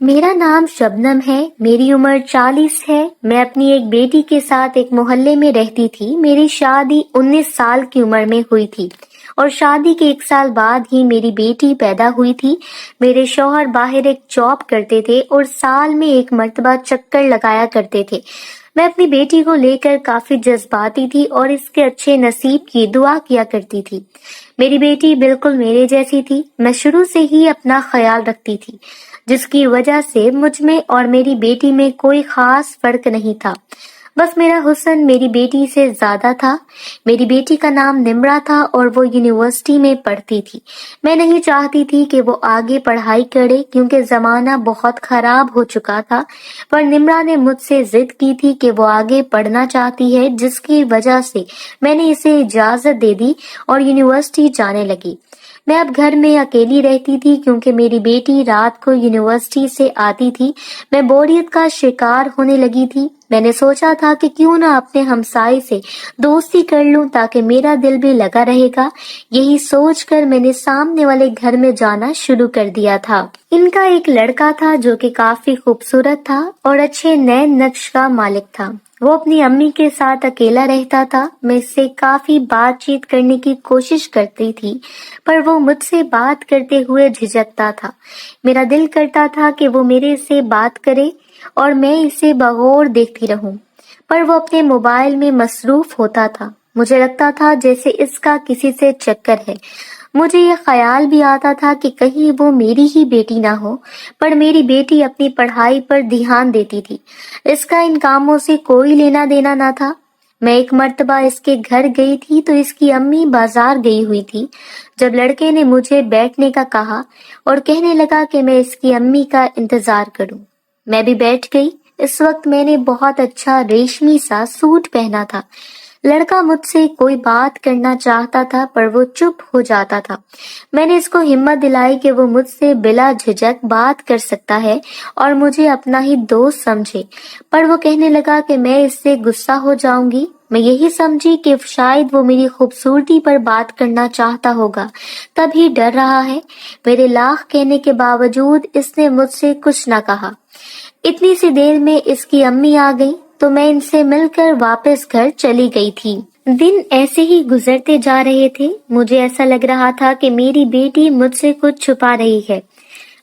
میرا نام شبنم ہے، میری عمر 40 ہے۔ میں اپنی ایک بیٹی کے ساتھ ایک محلے میں رہتی تھی۔ میری شادی 19 سال کی عمر میں ہوئی تھی اور شادی کے 1 سال بعد ہی میری بیٹی پیدا ہوئی تھی۔ میرے شوہر باہر ایک جاب کرتے تھے اور سال میں 1 مرتبہ چکر لگایا کرتے تھے۔ میں اپنی بیٹی کو لے کر کافی جذباتی تھی اور اس کے اچھے نصیب کی دعا کیا کرتی تھی۔ میری بیٹی بالکل میرے جیسی تھی۔ میں شروع سے ہی اپنا خیال رکھتی تھی، جس کی وجہ سے مجھ میں اور میری بیٹی میں کوئی خاص فرق نہیں تھا۔ بس میرا حسن میری بیٹی سے زیادہ تھا۔ میری بیٹی کا نام نمرا تھا اور وہ یونیورسٹی میں پڑھتی تھی۔ میں نہیں چاہتی تھی کہ وہ آگے پڑھائی کرے کیونکہ زمانہ بہت خراب ہو چکا تھا، پر نمرا نے مجھ سے ضد کی تھی کہ وہ آگے پڑھنا چاہتی ہے، جس کی وجہ سے میں نے اسے اجازت دے دی اور یونیورسٹی جانے لگی۔ میں اب گھر میں اکیلی رہتی تھی کیونکہ میری بیٹی رات کو یونیورسٹی سے آتی تھی۔ میں بوریت کا شکار ہونے لگی تھی۔ میں نے سوچا تھا کہ کیوں نہ اپنے ہمسائے سے دوستی کر لوں تاکہ میرا دل بھی لگا رہے گا۔ یہی سوچ کر میں نے سامنے والے گھر میں جانا شروع کر دیا تھا۔ ان کا ایک لڑکا تھا جو کہ کافی خوبصورت تھا اور اچھے نئے نقش کا مالک تھا۔ وہ اپنی امی کے ساتھ اکیلا رہتا تھا۔ میں اس سے کافی بات چیت کرنے کی کوشش کرتی تھی، پر وہ مجھ سے بات کرتے ہوئے جھجکتا تھا۔ میرا دل کرتا تھا کہ وہ میرے سے بات کرے اور میں اسے بغور دیکھتی رہوں، پر وہ اپنے موبائل میں مصروف ہوتا تھا۔ مجھے لگتا تھا جیسے اس کا کسی سے چکر ہے۔ مجھے یہ خیال بھی آتا تھا کہ کہیں وہ میری ہی بیٹی نہ ہو، پر میری بیٹی اپنی پڑھائی پر دھیان دیتی تھی۔ اس کا ان کاموں سے کوئی لینا دینا نہ تھا۔ میں ایک مرتبہ اس کے گھر گئی تھی تو اس کی امی بازار گئی ہوئی تھی۔ جب لڑکے نے مجھے بیٹھنے کا کہا اور کہنے لگا کہ میں اس کی امی کا انتظار کروں، میں بھی بیٹھ گئی۔ اس وقت میں نے بہت اچھا ریشمی سا سوٹ پہنا تھا۔ لڑکا مجھ سے کوئی بات کرنا چاہتا تھا پر وہ چپ ہو جاتا تھا۔ میں نے اس کو ہمت دلائی کہ وہ مجھ سے بلا جھجک بات کر سکتا ہے اور مجھے اپنا ہی دوست سمجھے، پر وہ کہنے لگا کہ میں اس سے غصہ ہو جاؤں گی۔ میں یہی سمجھی کہ شاید وہ میری خوبصورتی پر بات کرنا چاہتا ہوگا، تب ہی ڈر رہا ہے۔ میرے لاکھ کہنے کے باوجود اس نے مجھ سے کچھ نہ کہا۔ اتنی سی دیر میں اس کی امی آ گئی تو میں ان سے مل کر واپس گھر چلی گئی تھی۔ دن ایسے ہی گزرتے جا رہے تھے۔ مجھے ایسا لگ رہا تھا کہ میری بیٹی مجھ سے کچھ چھپا رہی ہے۔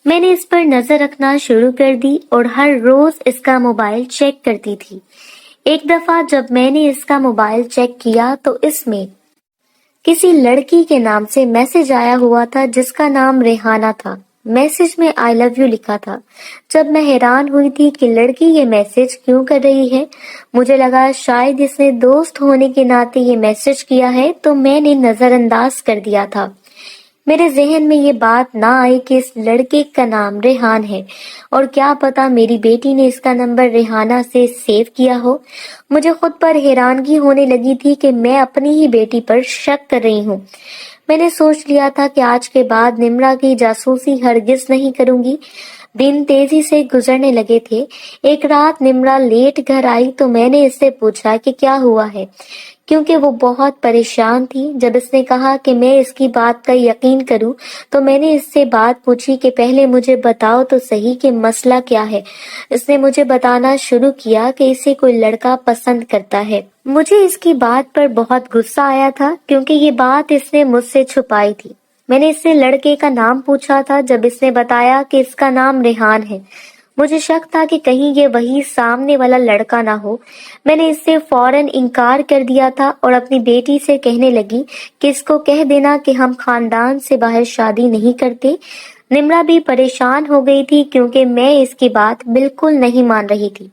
میں نے اس پر نظر رکھنا شروع کر دی اور ہر روز اس کا موبائل چیک کرتی تھی۔ ایک دفعہ جب میں نے اس کا موبائل چیک کیا تو اس میں کسی لڑکی کے نام سے میسج آیا ہوا تھا جس کا نام ریحانہ تھا۔ میسج میں I love you لکھا تھا۔ جب میں حیران ہوئی تھی کہ لڑکی یہ میسج کیوں کر رہی ہے، مجھے لگا شاید اس نے دوست ہونے کے ناطے یہ میسج کیا ہے، تو میں نے نظر انداز کر دیا تھا۔ میرے ذہن میں یہ بات نہ آئی کہ اس لڑکے کا نام ریحان ہے اور کیا پتا میری بیٹی نے اس کا نمبر ریحانہ سے سیو کیا ہو۔ مجھے خود پر حیرانگی ہونے لگی تھی کہ میں اپنی ہی بیٹی پر شک کر رہی ہوں۔ میں نے سوچ لیا تھا کہ آج کے بعد نمرا کی جاسوسی ہرگز نہیں کروں گی۔ دن تیزی سے گزرنے لگے تھے۔ ایک رات نمرا لیٹ گھر آئی تو میں نے اس سے پوچھا کہ کیا ہوا ہے، کیونکہ وہ بہت پریشان تھی۔ جب اس نے کہا کہ میں اس کی بات کا یقین کروں تو میں نے اس سے بات پوچھی کہ پہلے مجھے بتاؤ تو صحیح کہ مسئلہ کیا ہے۔ اس نے مجھے بتانا شروع کیا کہ اسے کوئی لڑکا پسند کرتا ہے۔ مجھے اس کی بات پر بہت غصہ آیا تھا کیونکہ یہ بات اس نے مجھ سے چھپائی تھی۔ میں نے اس سے لڑکے کا نام پوچھا تھا۔ جب اس نے بتایا کہ اس کا نام ریحان ہے، مجھے شک تھا کہ کہیں یہ وہی سامنے والا لڑکا نہ ہو۔ میں نے اس سے فوراً انکار کر دیا تھا اور اپنی بیٹی سے کہنے لگی کہ اس کو کہہ دینا کہ ہم خاندان سے باہر شادی نہیں کرتے۔ نمرا بھی پریشان ہو گئی تھی کیونکہ میں اس کی بات بالکل نہیں مان رہی تھی۔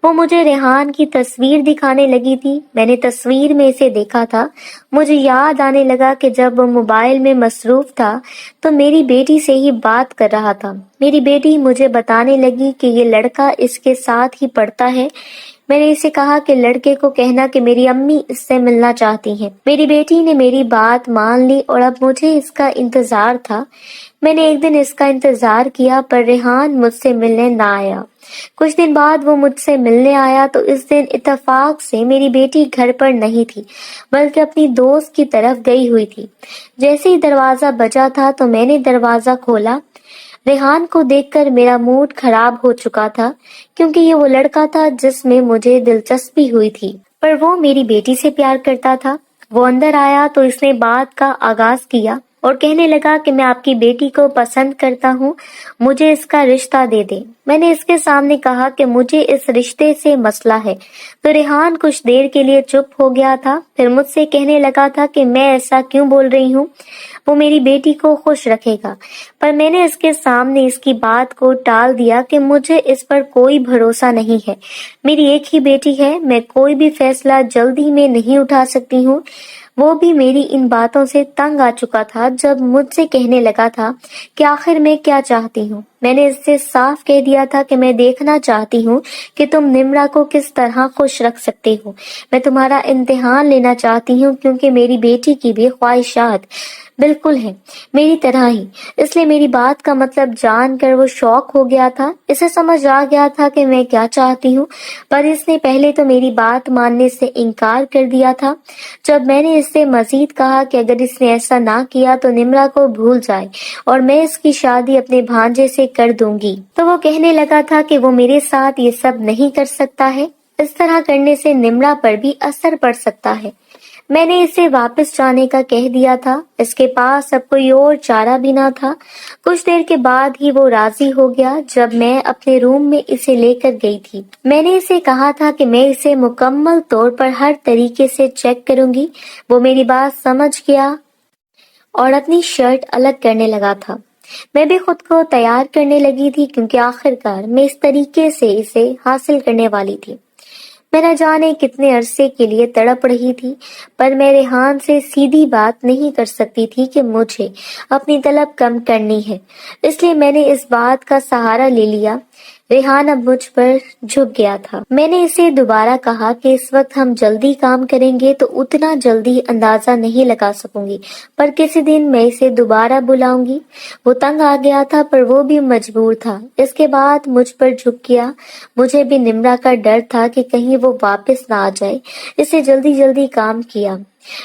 وہ مجھے ریحان کی تصویر دکھانے لگی تھی۔ میں نے تصویر میں اسے دیکھا تھا۔ مجھے یاد آنے لگا کہ جب وہ موبائل میں مصروف تھا تو میری بیٹی سے ہی بات کر رہا تھا۔ میری بیٹی مجھے بتانے لگی کہ یہ لڑکا اس کے ساتھ ہی پڑھتا ہے۔ میں نے اسے کہا کہ لڑکے کو کہنا کہ میری امی اس سے ملنا چاہتی ہیں۔ میری بیٹی نے میری بات مان لی اور اب مجھے اس کا انتظار تھا۔ میں نے ایک دن اس کا انتظار کیا پر ریحان مجھ سے ملنے نہ آیا۔ کچھ دن بعد وہ مجھ سے ملنے آیا تو اس دن اتفاق سے میری بیٹی گھر پر نہیں تھی بلکہ اپنی دوست کی طرف گئی ہوئی تھی۔ جیسے ہی دروازہ بجا تھا تو میں نے دروازہ کھولا۔ ریحان کو دیکھ کر میرا موڈ خراب ہو چکا تھا کیونکہ یہ وہ لڑکا تھا جس میں مجھے دلچسپی ہوئی تھی، پر وہ میری بیٹی سے پیار کرتا تھا۔ وہ اندر آیا تو اس نے بات کا آغاز کیا اور کہنے لگا کہ میں آپ کی بیٹی کو پسند کرتا ہوں، مجھے اس کا رشتہ دے دیں۔ میں نے اس کے سامنے کہا کہ مجھے اس رشتے سے مسئلہ ہے، تو ریحان کچھ دیر کے لیے چپ ہو گیا تھا، پھر مجھ سے کہنے لگا تھا کہ میں ایسا کیوں بول رہی ہوں، وہ میری بیٹی کو خوش رکھے گا، پر میں نے اس کے سامنے اس کی بات کو ٹال دیا کہ مجھے اس پر کوئی بھروسہ نہیں ہے، میری ایک ہی بیٹی ہے، میں کوئی بھی فیصلہ جلدی میں نہیں اٹھا سکتی ہوں۔ وہ بھی میری ان باتوں سے تنگ آ چکا تھا جب مجھ سے کہنے لگا تھا کہ آخر میں کیا چاہتی ہوں۔ میں نے اس سے صاف کہہ دیا تھا کہ میں دیکھنا چاہتی ہوں کہ تم نمرا کو کس طرح خوش رکھ سکتے ہو، میں تمہارا امتحان لینا چاہتی ہوں کیونکہ میری بیٹی کی بھی خواہشات بالکل ہیں میری طرح ہی، اس لیے میری بات کا مطلب جان کر وہ شوق ہو گیا تھا، اسے سمجھ آ گیا تھا کہ میں کیا چاہتی ہوں، پر اس نے پہلے تو میری بات ماننے سے انکار کر دیا تھا۔ جب میں نے اس سے مزید کہا کہ اگر اس نے ایسا نہ کیا تو نمرا کو بھول جائے اور میں اس کی شادی اپنے بھانجے سے کر دوں گی، تو وہ کہنے لگا تھا کہ وہ میرے ساتھ یہ سب نہیں کر سکتا ہے، اس طرح کرنے سے نمرا پر بھی اثر پڑ سکتا ہے۔ میں نے اسے واپس جانے کا کہہ دیا تھا، اس کے پاس اب کوئی اور چارہ بھی نہ تھا۔ کچھ دیر کے بعد ہی وہ راضی ہو گیا جب میں اپنے روم میں اسے لے کر گئی تھی۔ میں نے اسے کہا تھا کہ میں اسے مکمل طور پر ہر طریقے سے چیک کروں گی۔ وہ میری بات سمجھ گیا اور اپنی شرٹ الگ کرنے لگا تھا۔ میں بھی خود کو تیار کرنے لگی تھی کیونکہ آخرکار میں اس طریقے سے اسے حاصل کرنے والی تھی۔ میں نہ جانے کتنے عرصے کے لیے تڑپ رہی تھی، پر میں ریحان سے سیدھی بات نہیں کر سکتی تھی کہ مجھے اپنی طلب کم کرنی ہے، اس لیے میں نے اس بات کا سہارا لے لیا۔ ریحان اب مجھ پر جھک گیا تھا۔ میں نے اسے دوبارہ کہا کہ اس وقت ہم جلدی کام کریں گے تو اتنا جلدی اندازہ نہیں لگا سکوں گی، پر کسی دن میں اسے دوبارہ بلاؤں گی۔ وہ تنگ آ گیا تھا پر وہ بھی مجبور تھا، اس کے بعد مجھ پر جھک گیا۔ مجھے بھی نمرا کا ڈر تھا کہ کہیں وہ واپس نہ آ جائے، اسے جلدی کام کیا۔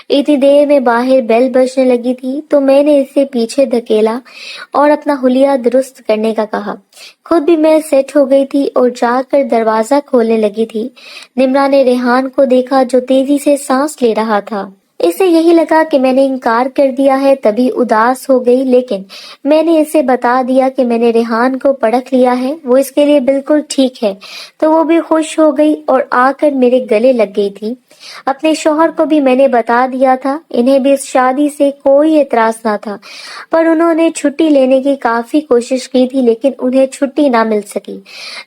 اتنی دیر میں باہر بیل بجنے لگی تھی تو میں نے اسے پیچھے دھکیلا اور اپنا حلیہ درست کرنے کا کہا۔ خود بھی میں سیٹ ہو گئی تھی اور جا کر دروازہ کھولنے لگی تھی۔ نمرا نے ریحان کو دیکھا جو تیزی سے سانس لے رہا تھا۔ اسے یہی لگا کہ میں نے انکار کر دیا ہے، تبھی اداس ہو گئی، لیکن میں نے اسے بتا دیا کہ میں نے ریحان کو پرکھ لیا ہے، وہ اس کے لیے بالکل ٹھیک ہے، تو وہ بھی خوش ہو گئی اور آ کر میرے گلے لگ گئی تھی۔ اپنے شوہر کو بھی میں نے بتا دیا تھا، انہیں بھی اس شادی سے کوئی اعتراض نہ تھا، پر انہوں نے چھٹی لینے کی کافی کوشش کی تھی لیکن انہیں چھٹی نہ مل سکی،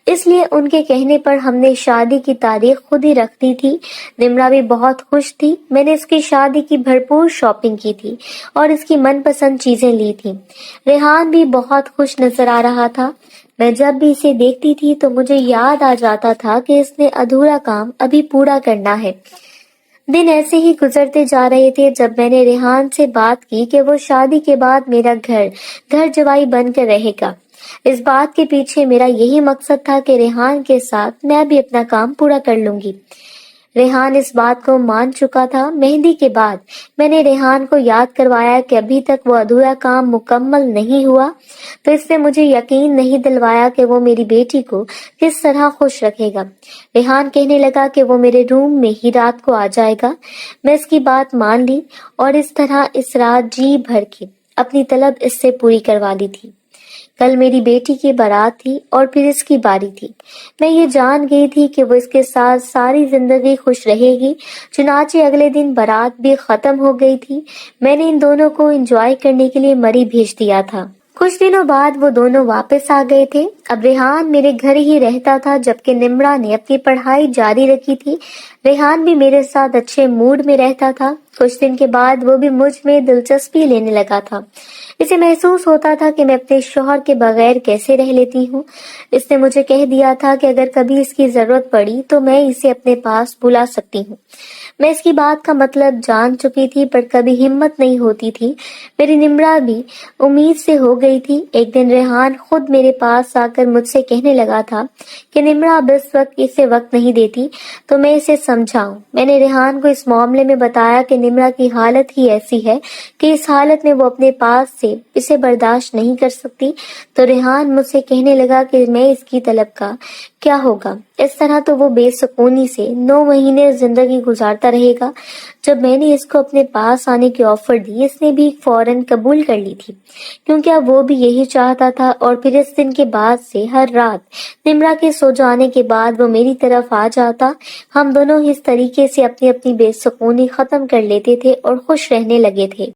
اس لیے ان کے کہنے پر ہم نے شادی کی تاریخ خود ہی رکھ دی تھی۔ نمرا بھی بہت خوش تھی، میں نے اس کی شادی کی بھرپور شاپنگ کی تھی اور اس کی من پسند چیزیں لی تھی۔ ریحان بھی بہت خوش نظر آ رہا تھا، میں جب بھی اسے دیکھتی تھی تو مجھے یاد آ جاتا تھا کہ اس نے ادھورا کام ابھی پورا کرنا ہے۔ دن ایسے ہی گزرتے جا رہے تھے جب میں نے ریحان سے بات کی کہ وہ شادی کے بعد میرا گھر جوائی بن کر رہے گا۔ اس بات کے پیچھے میرا یہی مقصد تھا کہ ریحان کے ساتھ میں بھی اپنا کام پورا کر لوں گی۔ ریحان اس بات کو مان چکا تھا۔ مہندی کے بعد میں نے ریحان کو یاد کروایا کہ ابھی تک وہ ادھورا کام مکمل نہیں ہوا، تو اس نے مجھے یقین نہیں دلوایا کہ وہ میری بیٹی کو کس طرح خوش رکھے گا۔ ریحان کہنے لگا کہ وہ میرے روم میں ہی رات کو آ جائے گا۔ میں اس کی بات مان لی اور اس طرح اس رات جی بھر کے اپنی طلب اس سے پوری کروا لی تھی۔ کل میری بیٹی کی بارات تھی اور پھر اس کی باری تھی۔ میں یہ جان گئی تھی کہ وہ اس کے ساتھ ساری زندگی خوش رہے گی، چنانچہ اگلے دن بارات بھی ختم ہو گئی تھی۔ میں نے ان دونوں کو انجوائے کرنے کے لیے مری بھیج دیا تھا۔ کچھ دنوں بعد وہ دونوں واپس آ گئے تھے۔ اب ریحان میرے گھر ہی رہتا تھا جبکہ نمرا نے اپنی پڑھائی جاری رکھی تھی۔ ریحان بھی میرے ساتھ اچھے موڈ میں رہتا تھا۔ کچھ دن کے بعد وہ بھی مجھ میں دلچسپی لینے لگا تھا۔ اسے محسوس ہوتا تھا کہ میں اپنے شوہر کے بغیر کیسے رہ لیتی ہوں۔ اس نے مجھے کہہ دیا تھا کہ اگر کبھی اس کی ضرورت پڑی تو میں اسے اپنے پاس بلا سکتی ہوں۔ میں اس کی بات کا مطلب جان چکی تھی پر کبھی ہمت نہیں ہوتی تھی۔ میری نمرا بھی امید سے ہو گئی تھی۔ ایک دن ریحان خود میرے پاس آ کر مجھ سے کہنے لگا تھا کہ نمرا اب اس وقت اسے وقت نہیں دیتی، تو میں اسے سمجھاؤں۔ میں نے ریحان کو اس معاملے میں بتایا کہ نمرہ کی حالت ہی ایسی ہے کہ اس حالت میں وہ اپنے پاس سے اسے برداشت نہیں کر سکتی، تو ریحان مجھ سے کہنے لگا کہ میں اس کی طلب کا کیا ہوگا، اس طرح تو وہ بے سکونی سے 9 مہینے زندگی گزارتا رہے گا۔ جب میں نے اس کو اپنے پاس آنے کی آفر دی، اس نے بھی فوراً قبول کر لی تھی، کیونکہ اب وہ بھی یہی چاہتا تھا، اور پھر اس دن کے بعد سے ہر رات نمرہ کے سو جانے کے بعد وہ میری طرف آ جاتا۔ ہم دونوں اس طریقے سے اپنی اپنی بے سکونی ختم کر لیتے تھے اور خوش رہنے لگے تھے۔